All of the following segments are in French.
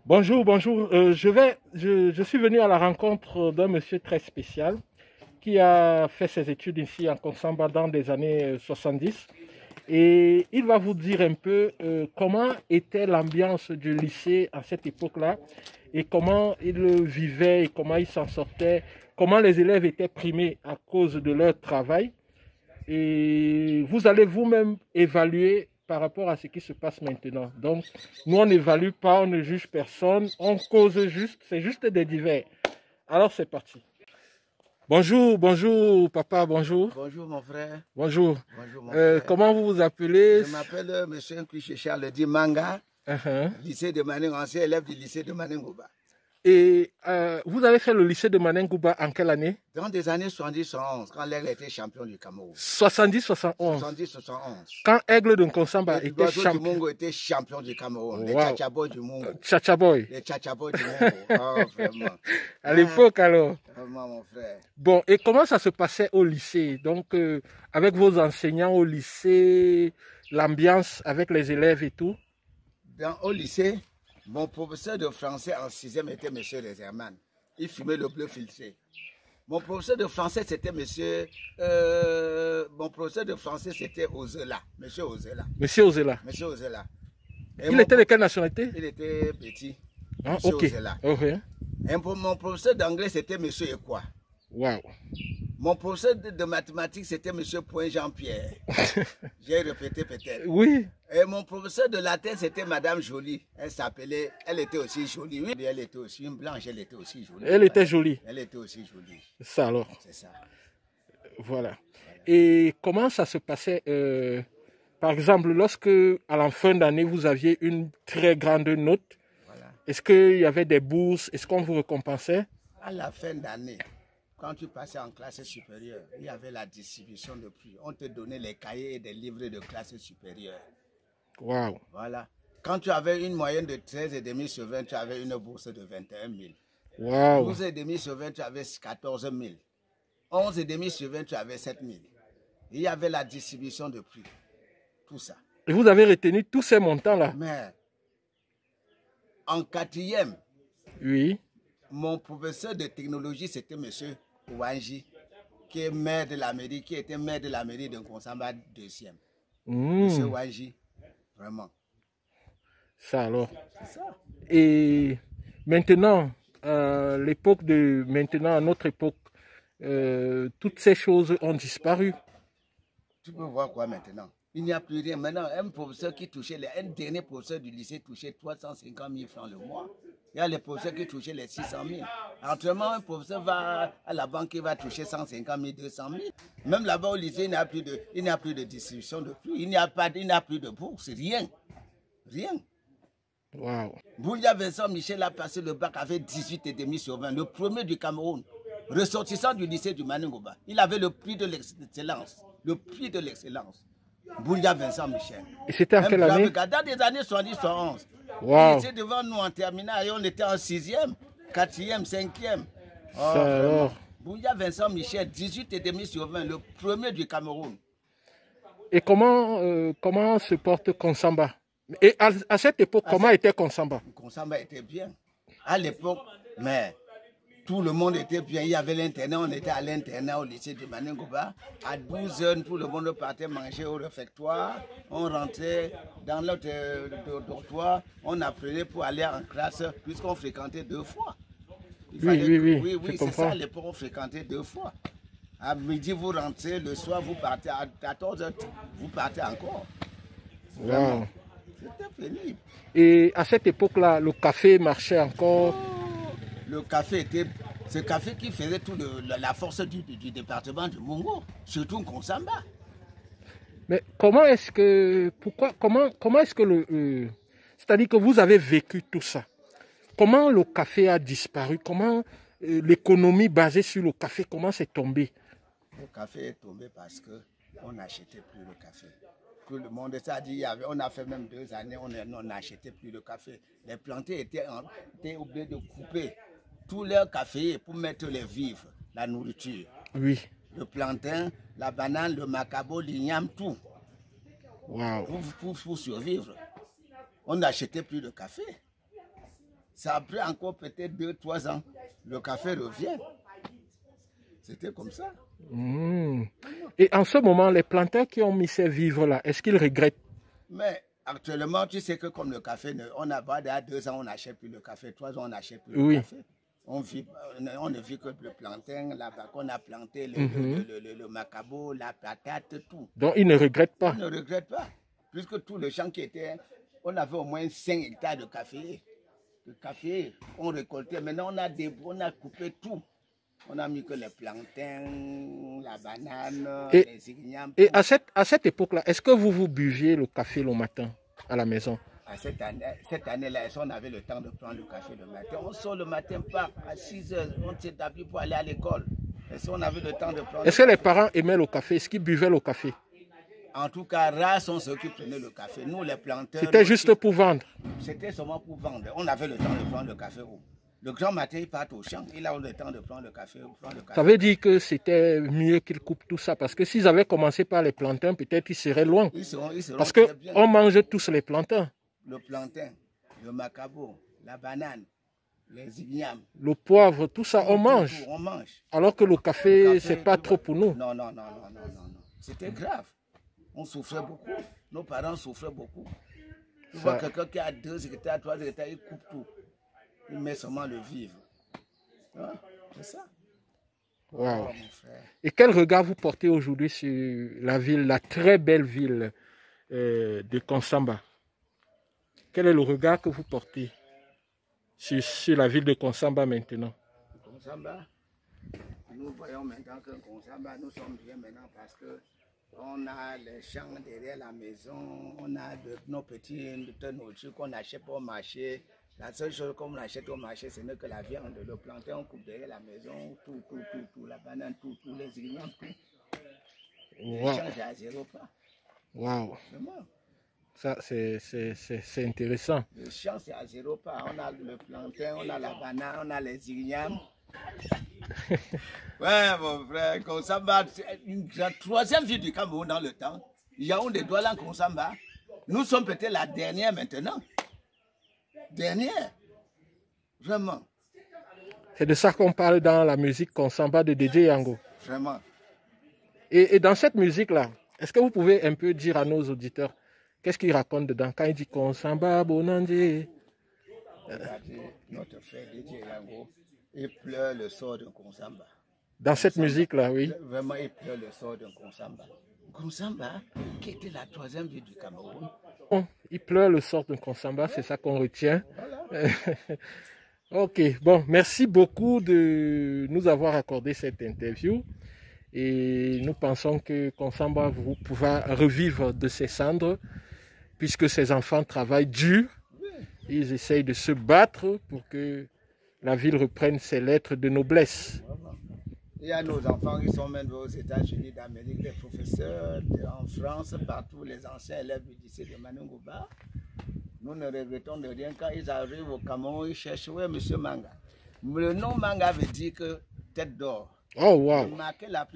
Bonjour, bonjour. Je suis venu à la rencontre d'un monsieur très spécial qui a fait ses études ici en Konsamba dans les années 70. Et il va vous dire un peu comment était l'ambiance du lycée à cette époque-là et comment il vivait et comment il s'en sortait, comment les élèves étaient primés à cause de leur travail. Et vous allez vous-même évaluer par rapport à ce qui se passe maintenant. Donc, nous, on n'évalue pas, on ne juge personne, on cause juste, c'est juste des divers. Alors, c'est parti. Bonjour, bonjour, papa, bonjour. Bonjour, mon frère. Bonjour. Bonjour, mon frère. Comment vous vous appelez? Je m'appelle M. Nkouché Charles Di Manga, lycée de Maning, ancien élève du lycée de Maningouba. Et vous avez fait le lycée de Maningouba en quelle année? Dans des années 70-71, quand l'Aigle était champion du Cameroun. 70-71. 70-71. Quand Aigle de Konsamba était champion. Du Mungo était champion du Cameroun. Wow. Les Tchatchaboy du Mungo. Tchatchaboy. Les Tchatchaboy du Mungo. Oh, vraiment. À l'époque, alors. Vraiment, mon frère. Bon, et comment ça se passait au lycée? Donc, avec vos enseignants au lycée, l'ambiance avec les élèves et tout? Au lycée, mon professeur de français en 6e était M. Rezerman. Il fumait le bleu filtré. Mon professeur de français, c'était mon professeur de français, c'était Ozela. Monsieur Ozela. Monsieur Ozela. Monsieur Ozela. Il était de quelle nationalité? Il était petit. Ah, Monsieur ok. Ozela. Okay. Et mon professeur d'anglais, c'était Monsieur Ekwa. Wow. Mon professeur de mathématiques, c'était Monsieur Point Jean-Pierre. J'ai répété peut-être. Oui. Et mon professeur de latin, c'était Madame Jolie. Elle était aussi jolie. Oui, elle était aussi une blanche, elle était aussi jolie. Elle était jolie. Elle était aussi jolie. Ça alors. C'est ça. Voilà. Et comment ça se passait par exemple, lorsque à la fin d'année, vous aviez une très grande note, voilà. Est-ce qu'il y avait des bourses? Est-ce qu'on vous récompensait? À la fin d'année, quand tu passais en classe supérieure, il y avait la distribution de prix. On te donnait les cahiers et des livrets de classe supérieure. Wow. Voilà. Quand tu avais une moyenne de 13,5 sur 20, tu avais une bourse de 21 000. Wow. 12,5 sur 20, tu avais 14 000. 11,5 sur 20, tu avais 7 000. Il y avait la distribution de prix. Tout ça. Et vous avez retenu tous ces montants-là? Mais en 4e, oui. Mon professeur de technologie, c'était M. Ouanji, qui est maire de la mairie, qui était maire de la mairie de Konsamba 2e. M. Ouanji, vraiment. Ça alors. C'est ça. Et maintenant, à notre époque, toutes ces choses ont disparu. Tu peux voir quoi maintenant? Il n'y a plus rien. Maintenant, un professeur qui touchait, un dernier professeur du lycée touchait 350 000 francs le mois. Il y a les professeurs qui touchaient les 600 000. Actuellement, un professeur va à la banque et va toucher 150 000, 200 000. Même là-bas au lycée, il n'y a plus de distribution de prix. Il n'y a plus de bourse, rien. Rien. Wow. Boulia Vincent Michel a passé le bac avec 18,5 sur 20, le premier du Cameroun, ressortissant du lycée du Maningouba. Il avait le prix de l'excellence. Le prix de l'excellence. Boulia Vincent Michel. Et c'était en quelle année? Dans les années 70-71. Wow. Il était devant nous en terminale et on était en 6e, 4e, 5e. Oh, Boulia Vincent Michel, 18,5 sur 20, le premier du Cameroun. Et comment se porte Konsamba? Et à cette époque, comment était Konsamba? Konsamba était bien. À l'époque, mais tout le monde était bien. Il y avait l'internat, on était à l'internat au lycée de Maningouba. À 12 heures, tout le monde partait manger au réfectoire. On rentrait dans notre dortoir. On apprenait pour aller en classe, puisqu'on fréquentait 2 fois. Oui, c'est ça, à l'époque, on fréquentait 2 fois. À midi, vous rentrez, le soir, vous partez. À 14 heures, vous partez encore. Wow. C'était pénible. Et à cette époque-là, le café marchait encore? Le café était... C'est le café qui faisait toute la force du département de Mungo, surtout Konsamba. Mais comment est-ce que... Comment est-ce que c'est-à-dire que vous avez vécu tout ça? Comment le café a disparu? Comment l'économie basée sur le café, comment c'est tombé? Le café est tombé parce qu'on n'achetait plus le café. Tout le monde, ça dit, on a fait même 2 années, on n'achetait plus le café. Les plantés étaient obligés de couper tous leurs cafés pour mettre les vivres, la nourriture. Oui. Le plantain, la banane, le macabo, l'igname, tout. Wow. Pour survivre. On n'achetait plus de café. Ça a pris encore peut-être 2-3 ans. Le café revient. C'était comme ça. Mmh. Et en ce moment, les planteurs qui ont mis ces vivres-là, est-ce qu'ils regrettent? Mais actuellement, tu sais que comme le café, on a pas d'à 2 ans, on n'achète plus le café, 3 ans, on n'achète plus Oui. le café. On ne vit que le plantain, là-bas qu'on a planté, le macabo, la patate, tout. Donc, ils ne regrettent pas. On ne regrette pas. Puisque tout le champ qui était, on avait au moins 5 hectares de café. Le café, on récoltait. Maintenant, on a coupé tout. On a mis que les plantains, la banane, les ignames. Et à cette époque-là, est-ce que vous buviez le café le matin à la maison? Cette année-là, on avait le temps de prendre le café le matin. On sort le matin pas à 6 heures, on s'établit pour aller à l'école. On avait le temps de prendre. Est-ce que les parents aimaient le café? Est-ce qu'ils buvaient le café? En tout cas, rares sont ceux qui prenaient le café. Nous, les planteurs. C'était juste pour vendre? C'était seulement pour vendre. On avait le temps de prendre le café. Le grand matin, il part au champ. Il a eu le temps de prendre le café. Ça veut dire que c'était mieux qu'ils coupent tout ça. Parce que s'ils avaient commencé par les plantains, peut-être ils seraient loin. Ils seront parce qu'on mange tous les plantains. Le plantain, le macabo, la banane, les ignames. Le poivre, tout ça, on mange. On mange. Alors que le café, c'est pas trop pour nous. Non. C'était grave. On souffrait beaucoup. Nos parents souffraient beaucoup. Tu vois quelqu'un qui a 2 hectares, 3 hectares, il coupe tout. Il met seulement le vivre. Hein? C'est ça. Wow. Oh, et quel regard vous portez aujourd'hui sur la ville, la très belle ville de Konsamba? Quel est le regard que vous portez sur la ville de Konsamba maintenant? Konsamba, nous voyons maintenant que Konsamba, nous sommes bien maintenant parce que on a les champs derrière la maison, on a nos petits nourritures qu'on achète au marché. La seule chose qu'on achète au marché, ce n'est que la viande, le plantain, on coupe derrière la maison, tout, la banane, tous les ingrédients, tout. Wow. Le champ, c'est à 0 pas. Wow. Ça, c'est intéressant. Le champ, c'est à 0 pas. On a le plantain, on a la banane, on a les ingrédients. Ouais, mon frère, Konsamba, la 3e ville du Cameroun dans le temps. Yaoundé, Douala, Konsamba. Nous sommes peut-être la dernière maintenant. Dernière. Vraiment. C'est de ça qu'on parle dans la musique Konsamba de DJ Yango. Vraiment. Et dans cette musique-là, est-ce que vous pouvez un peu dire à nos auditeurs qu'est-ce qu'il raconte dedans quand il dit Konsamba Bonandje? Notre frère DJ Yango, il pleure le sort de Konsamba. Dans cette musique-là, oui. Vraiment, il pleure le sort de Konsamba. Konsamba, qui était la 3e ville du Cameroun. Bon, il pleure le sort de Konsamba, c'est ça qu'on retient. Voilà. Ok, bon, merci beaucoup de nous avoir accordé cette interview. Et nous pensons que Konsamba vous pourra revivre de ses cendres, puisque ses enfants travaillent dur. Ils essayent de se battre pour que la ville reprenne ses lettres de noblesse. Il y a nos enfants qui sont même aux États-Unis d'Amérique, les professeurs en France, partout, les anciens élèves du lycée de Manengouba. Nous ne regrettons de rien. Quand ils arrivent au Cameroun, ils cherchent, oui, monsieur Manga. Le nom Manga veut dire que tête d'or. Oh, wow. J'ai marqué la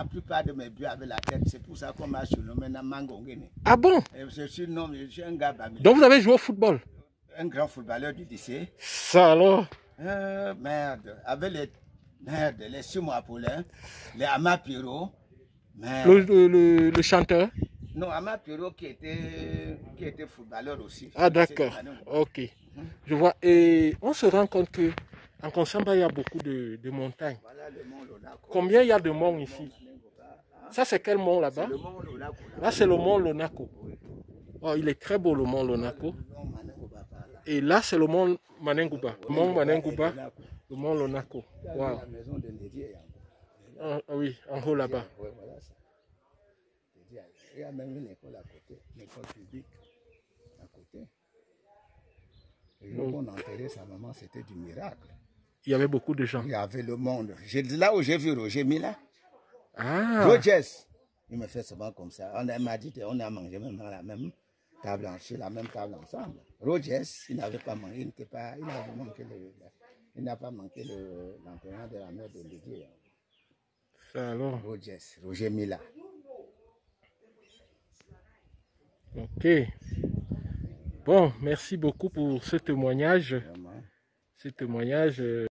plupart de mes buts avec la tête. C'est pour ça qu'on m'a surnommé Mangongene. Ah bon? Et je suis un gars babylone. Donc vous avez joué au football? Un grand footballeur du lycée. Ça alors? Merde. Avec les Simon Apollin, les Ama Piro. Le chanteur? Non, Ama Piro qui était footballeur aussi. Ah d'accord, ok. Je vois. Et on se rend compte que en Konsamba, il y a beaucoup de montagnes. Voilà le mont Lonako. Combien il y a de monts ici? Ça, c'est quel mont là-bas? Le mont Lonako. Là, c'est le mont Lonako. Oh, il est très beau, le mont Lonako. Et là, c'est le mont Manengouba. Le mont Manengouba, le mont Lonako. Wow. La maison de Ndédié. Ah, oui, en haut là-bas. Oui, voilà ça. Il y a même une école à côté, une école publique à côté. Et quand on enterrait sa maman, c'était du miracle. Il y avait beaucoup de gens. Il y avait le monde. Là où j'ai vu Roger Mila. Ah. Rogers. Il me fait souvent comme ça. On m'a dit qu'on a mangé même dans la même table, sur la même table ensemble. Rogers, il n'avait pas mangé, il n'a pas manqué l'enterrement de la mère de Didier. Ça alors. Rogers, Roger Mila. Ok. Bon, merci beaucoup pour ce témoignage. Vraiment. ce témoignage.